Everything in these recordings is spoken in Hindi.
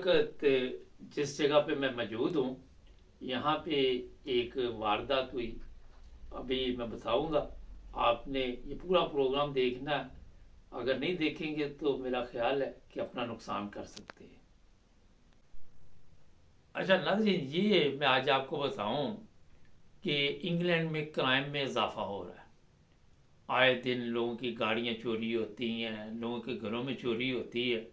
वक्त जिस जगह पे मैं मौजूद हूँ यहाँ पे एक वारदात हुई। अभी मैं बताऊंगा। आपने ये पूरा प्रोग्राम देखना है। अगर नहीं देखेंगे तो मेरा ख्याल है कि अपना नुकसान कर सकते हैं। अच्छा नाज़रीन, ये मैं आज आपको बताऊं कि इंग्लैंड में क्राइम में इजाफा हो रहा है। आए दिन लोगों की गाड़ियां चोरी होती हैं, लोगों के घरों में चोरी होती है।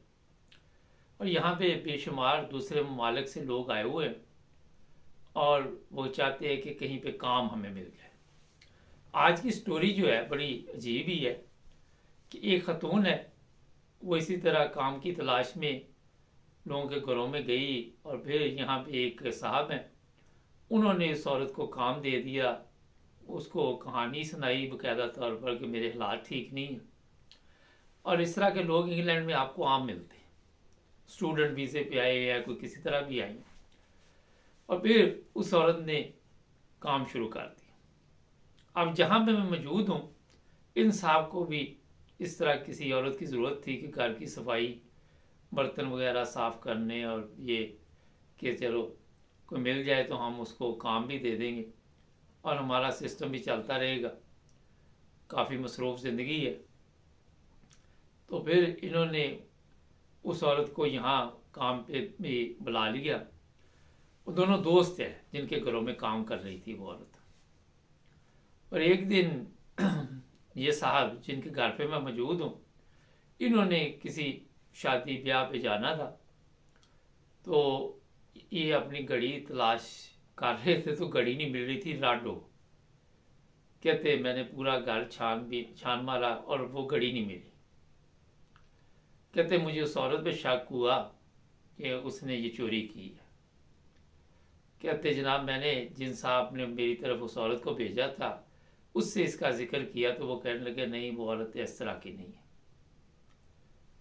और यहाँ पे बेशुमार दूसरे ममालिक से लोग आए हुए हैं और वो चाहते हैं कि कहीं पे काम हमें मिल जाए। आज की स्टोरी जो है बड़ी अजीब ही है कि एक खतून है, वो इसी तरह काम की तलाश में लोगों के घरों में गई और फिर यहाँ पे एक साहब हैं, उन्होंने इस औरत को काम दे दिया। उसको कहानी सुनाई बाकायदा तौर पर कि मेरे हालात ठीक नहीं हैं। और इस तरह के लोग इंग्लैंड में आपको आम मिलते हैं। स्टूडेंट वीज़े पे आए या कोई किसी तरह भी आए। और फिर उस औरत ने काम शुरू कर दिया। अब जहाँ पे मैं मौजूद हूँ, इन साहब को भी इस तरह किसी औरत की ज़रूरत थी कि घर की सफाई, बर्तन वगैरह साफ़ करने, और ये कि चलो कोई मिल जाए तो हम उसको काम भी दे देंगे और हमारा सिस्टम भी चलता रहेगा। काफ़ी मसरूफ़ ज़िंदगी है। तो फिर इन्होंने उस औरत को यहाँ काम पे भी बुला लिया। वो दोनों दोस्त हैं जिनके घरों में काम कर रही थी वो औरत। और एक दिन ये साहब जिनके घर पे मैं मौजूद हूँ, इन्होंने किसी शादी ब्याह पे जाना था। तो ये अपनी घड़ी तलाश कर रहे थे तो घड़ी नहीं मिल रही थी। राडो कहते मैंने पूरा घर छान मारा और वो घड़ी नहीं मिली। कहते मुझे उस औरत पे शक हुआ कि उसने ये चोरी की है। कहते जनाब, मैंने जिन साहब ने मेरी तरफ उस औरत को भेजा था उससे इसका जिक्र किया तो वो कहने लगे नहीं, वो औरत इस तरह की नहीं है।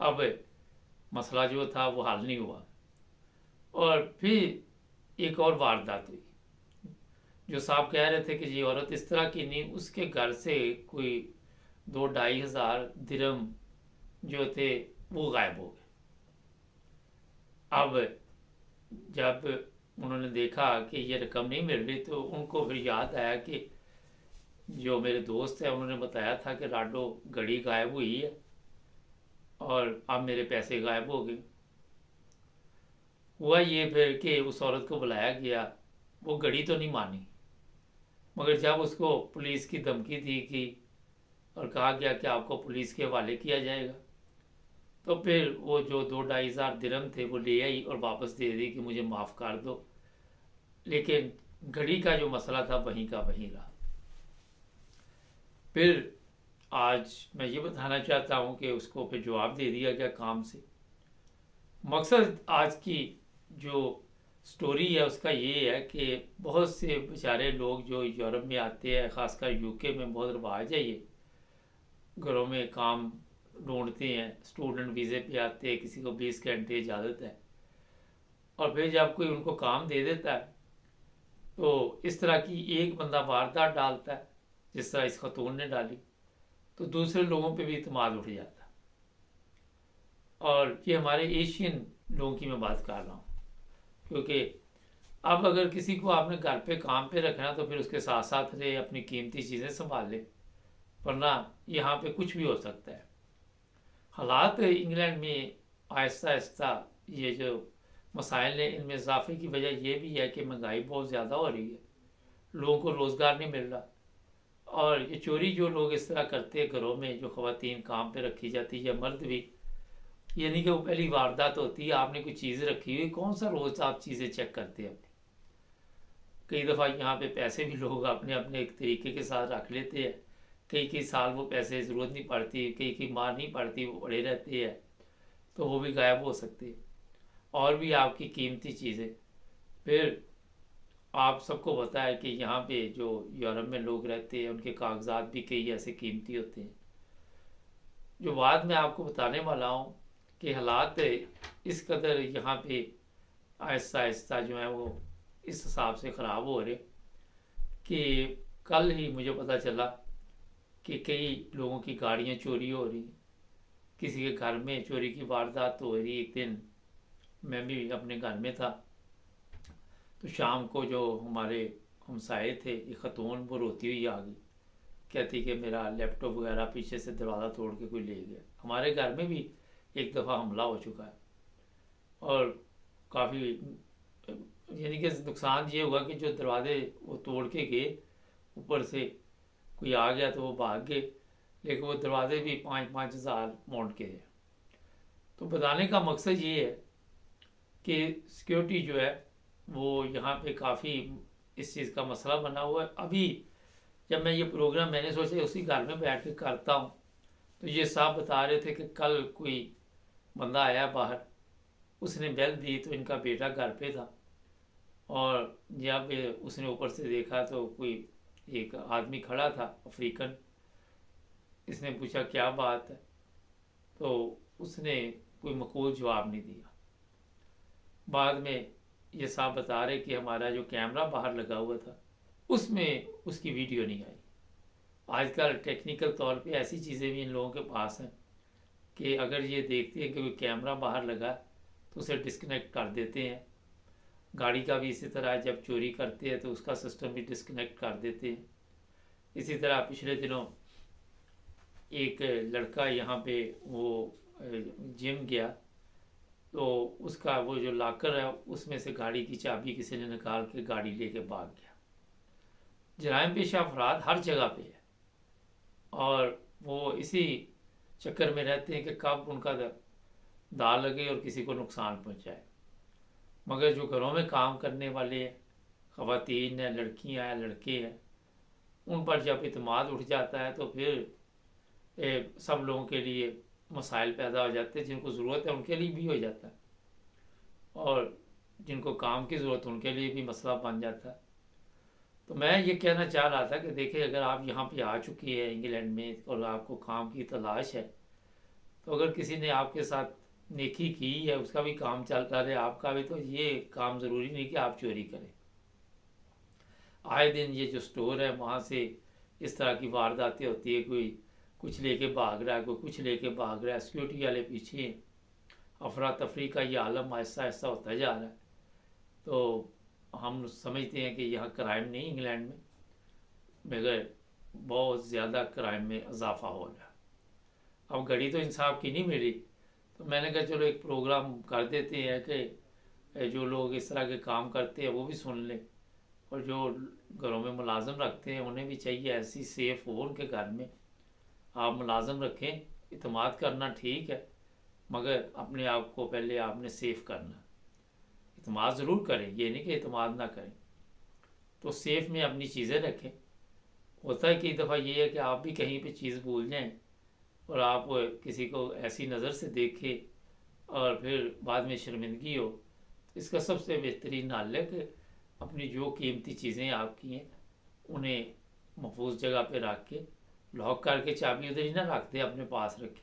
अब मसला जो था वो हल नहीं हुआ। और फिर एक और वारदात हुई। जो साहब कह रहे थे कि ये औरत इस तरह की नहीं, उसके घर से कोई 2-2.5 हज़ार दिरहम जो थे वो गायब हो गए। अब जब उन्होंने देखा कि ये रकम नहीं मिल रही तो उनको फिर याद आया कि जो मेरे दोस्त है उन्होंने बताया था कि राडो घड़ी गायब हुई है और अब मेरे पैसे गायब हो गए। हुआ ये फिर कि उस औरत को बुलाया गया। वो घड़ी तो नहीं मानी, मगर जब उसको पुलिस की धमकी दी गई और कहा गया कि आपको पुलिस के हवाले किया जाएगा, तो फिर वो जो 2-2.5 हज़ार दिरहम थे वो ले आई और वापस दे दी कि मुझे माफ़ कर दो। लेकिन घड़ी का जो मसला था वहीं का वहीं रहा। फिर आज मैं ये बताना चाहता हूँ कि उसको फिर जवाब दे दिया गया काम से। मकसद आज की जो स्टोरी है उसका ये है कि बहुत से बेचारे लोग जो यूरोप में आते हैं, ख़ासकर यूके में बहुत रवाज है ये, घरों में काम ढूंढते हैं। स्टूडेंट वीज़े पे आते हैं, किसी को 20 घंटे इजाज़त है, और फिर जब कोई उनको काम दे देता है तो इस तरह की एक बंदा वारदात डालता है जिस तरह इस खतून ने डाली, तो दूसरे लोगों पे भी इतमाद उठ जाता है। और ये हमारे एशियन लोगों की मैं बात कर रहा हूँ, क्योंकि अब अगर किसी को आपने घर पे काम पे रखना तो फिर उसके साथ साथ रहे, अपनी कीमती चीज़ें संभाल ले, वरना यहाँ पे कुछ भी हो सकता है। हालात इंग्लैंड में आहिस्ता आहिस्ता ये जो मसाइल हैं इनमें इजाफे की वजह यह भी है कि महंगाई बहुत ज़्यादा हो रही है, लोगों को रोज़गार नहीं मिल रहा। और ये चोरी जो लोग इस तरह करते हैं घरों में, जो ख़वातीन काम पे रखी जाती है या मर्द भी, यानी कि वो पहली वारदात होती है, आपने कोई चीज़ रखी हुई, कौन सा रोज़ आप चीज़ें चेक करते हैं अपनी। कई दफ़ा यहाँ पे पैसे भी लोग अपने अपने एक तरीके के साथ रख लेते हैं। कई कई साल वो पैसे ज़रूरत नहीं पड़ती, कई कई मार नहीं पड़ती, वो पड़े रहते हैं, तो वो भी गायब हो सकते हैं। और भी आपकी कीमती चीज़ें। फिर आप सबको पता है कि यहाँ पे जो यूरोप में लोग रहते हैं उनके कागजात भी कई ऐसे कीमती होते हैं। जो बात मैं आपको बताने वाला हूँ कि हालात इस कदर यहाँ पे आहिस्ता आहिस्ता जो है वो इस हिसाब से ख़राब हो रहे कि कल ही मुझे पता चला कि कई लोगों की गाड़ियाँ चोरी हो रही, किसी के घर में चोरी की वारदात हो रही। एक दिन मैं भी अपने घर में था, तो शाम को जो हमारे हमसाए थे, एक ख़तून वो रोती हुई आ गई, कहती कि मेरा लैपटॉप वगैरह पीछे से दरवाज़ा तोड़ के कोई ले गया। हमारे घर में भी एक दफ़ा हमला हो चुका है, और काफ़ी यानी कि नुकसान ये हुआ कि जो दरवाजे वो तोड़ के गए, ऊपर से कोई आ गया तो वो भाग गए, लेकिन वो दरवाजे भी 5-5 हज़ार माउंट के थे। तो बताने का मकसद ये है कि सिक्योरिटी जो है वो यहाँ पे काफ़ी इस चीज़ का मसला बना हुआ है। अभी जब मैं ये प्रोग्राम मैंने सोचा उसी घर में बैठ के करता हूँ, तो ये साहब बता रहे थे कि कल कोई बंदा आया बाहर, उसने बेल दी तो इनका बेटा घर पे था, और जब उसने ऊपर से देखा तो कोई एक आदमी खड़ा था अफ्रीकन। इसने पूछा क्या बात है, तो उसने कोई मकबूल जवाब नहीं दिया। बाद में ये साहब बता रहे कि हमारा जो कैमरा बाहर लगा हुआ था उसमें उसकी वीडियो नहीं आई। आजकल टेक्निकल तौर पे ऐसी चीज़ें भी इन लोगों के पास हैं कि अगर ये देखते हैं कि कोई कैमरा बाहर लगा तो उसे डिस्कनेक्ट कर देते हैं। गाड़ी का भी इसी तरह जब चोरी करते हैं तो उसका सिस्टम भी डिस्कनेक्ट कर देते हैं। इसी तरह पिछले दिनों एक लड़का यहाँ पे वो जिम गया, तो उसका वो जो लॉकर है उसमें से गाड़ी की चाबी किसी ने निकाल के गाड़ी लेके भाग गया। जराइम पेशा अफराद हर जगह पे है, और वो इसी चक्कर में रहते हैं कि कब उनका दाल लगे और किसी को नुकसान पहुंचाए। मगर जो घरों में काम करने वाले हैं, ख़वातीन हैं, लड़कियां हैं, लड़के हैं, उन पर जब इत्मीनान उठ जाता है तो फिर सब लोगों के लिए मसाइल पैदा हो जाते हैं। जिनको ज़रूरत है उनके लिए भी हो जाता है, और जिनको काम की ज़रूरत है उनके लिए भी मसला बन जाता है। तो मैं ये कहना चाह रहा था कि देखिए, अगर आप यहाँ पे आ चुकी है इंग्लैंड में और आपको काम की तलाश है, तो अगर किसी ने आपके साथ नेकी की है, उसका भी काम चलता रहे, आपका भी, तो ये काम ज़रूरी नहीं कि आप चोरी करें। आए दिन ये जो स्टोर है वहाँ से इस तरह की वारदातें होती है, कोई कुछ लेके भाग रहा है, कोई कुछ लेके भाग रहा है, सिक्योरिटी वाले पीछे हैं। अफरा तफरी का ये आलम आहिस्ता आहिस्ता होता जा रहा है। तो हम समझते हैं कि यहाँ क्राइम नहीं इंग्लैंड में, मगर बहुत ज़्यादा क्राइम में इजाफा हो रहा है। अब घड़ी तो इंसाफ की नहीं मिली, तो मैंने कहा चलो एक प्रोग्राम कर देते हैं कि जो लोग इस तरह के काम करते हैं वो भी सुन लें, और जो घरों में मुलाजम रखते हैं उन्हें भी चाहिए ऐसी सेफ हो उनके घर में। आप मुलाजम रखें, इत्मीनान करना ठीक है, मगर अपने आप को पहले आपने सेफ करना। इत्मीनान ज़रूर करें, ये नहीं कि इत्मीनान ना करें, तो सेफ में अपनी चीज़ें रखें। होता है कई दफ़ा ये है कि आप भी कहीं पे चीज़ भूल जाएं और आप किसी को ऐसी नज़र से देखें और फिर बाद में शर्मिंदगी हो। तो इसका सबसे बेहतरीन हल है कि अपनी जो कीमती चीज़ें आपकी हैं उन्हें महफूज जगह पे रख के लॉक करके चाबी उधर ही ना रख दे, अपने पास रखें।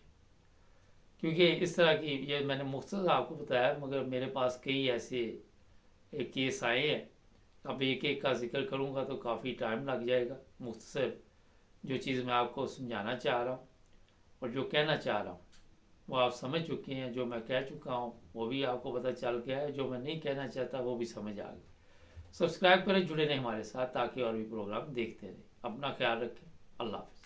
क्योंकि इस तरह की, ये मैंने मुख्तसर आपको बताया, मगर मेरे पास कई ऐसे केस आए हैं। अब एक एक का जिक्र करूँगा तो काफ़ी टाइम लग जाएगा। मुख्तसर जो चीज़ मैं आपको समझाना चाह रहा हूँ और जो कहना चाह रहा हूँ वो आप समझ चुके हैं। जो मैं कह चुका हूँ वो भी आपको पता चल गया है, जो मैं नहीं कहना चाहता वो भी समझ आ गया। सब्सक्राइब करें, जुड़े रहें हमारे साथ, ताकि और भी प्रोग्राम देखते रहें। अपना ख्याल रखें। अल्लाह हाफ़िज़।